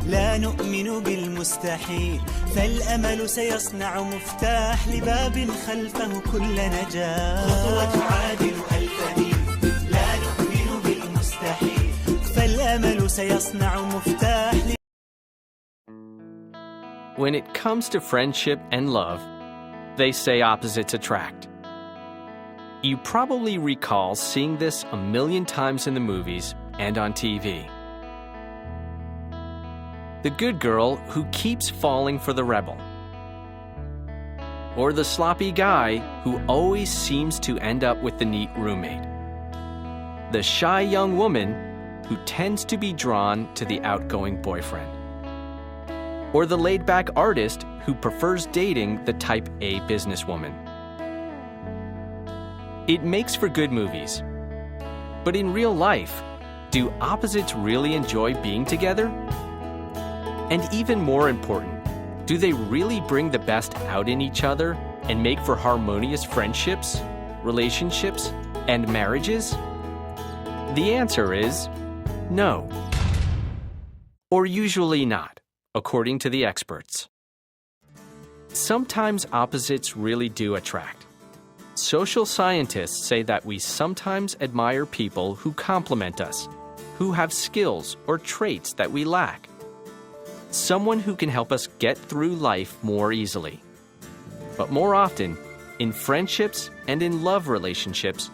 لا نؤمن بالمستحيل، فالأمل سيصنع مفتاح لباب خلفه كل نجاح. خطوة تعادل 1000 ميل، لا نؤمن بالمستحيل، فالأمل سيصنع مفتاح. When it comes to friendship and love, they say opposites attract. You probably recall seeing this a million times in the movies and on TV. The good girl who keeps falling for the rebel. Or the sloppy guy who always seems to end up with the neat roommate. The shy young woman who tends to be drawn to the outgoing boyfriend. Or the laid-back artist who prefers dating the type A businesswoman. It makes for good movies. But in real life, do opposites really enjoy being together? And even more important, do they really bring the best out in each other and make for harmonious friendships, relationships, and marriages? The answer is no. Or usually not, according to the experts. Sometimes opposites really do attract. Social scientists say that we sometimes admire people who complement us, who have skills or traits that we lack. Someone who can help us get through life more easily. But more often, in friendships and in love relationships,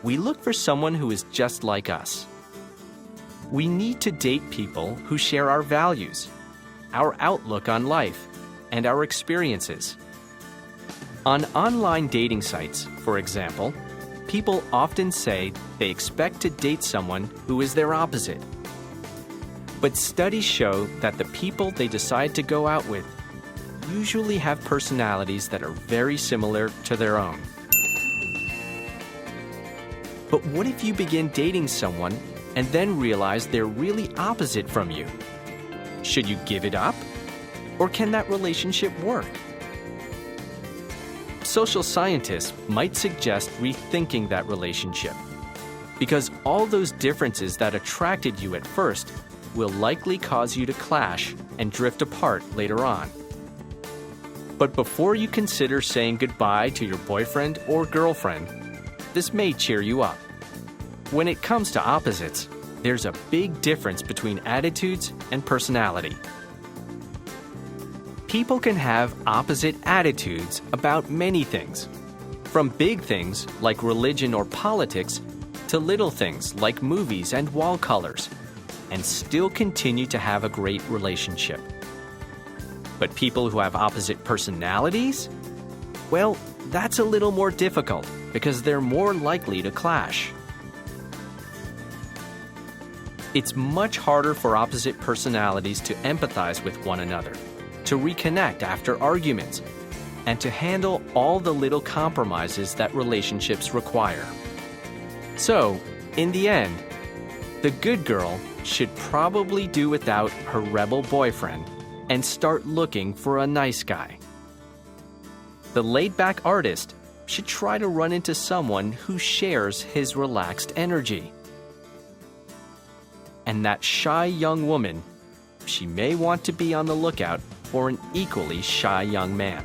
we look for someone who is just like us. We need to date people who share our values, our outlook on life, and our experiences. On online dating sites, for example, people often say they expect to date someone who is their opposite. But studies show that the people they decide to go out with usually have personalities that are very similar to their own. But what if you begin dating someone and then realize they're really opposite from you? Should you give it up? Or can that relationship work? Social scientists might suggest rethinking that relationship, because all those differences that attracted you at first will likely cause you to clash and drift apart later on. But before you consider saying goodbye to your boyfriend or girlfriend, this may cheer you up. When it comes to opposites, there's a big difference between attitudes and personality. People can have opposite attitudes about many things, from big things like religion or politics to little things like movies and wall colors, and still continue to have a great relationship. But people who have opposite personalities? Well, that's a little more difficult because they're more likely to clash. It's much harder for opposite personalities to empathize with one another, to reconnect after arguments, and to handle all the little compromises that relationships require. So, in the end, the good girl should probably do without her rebel boyfriend and start looking for a nice guy. The laid-back artist should try to run into someone who shares his relaxed energy. And that shy young woman, she may want to be on the lookout for an equally shy young man.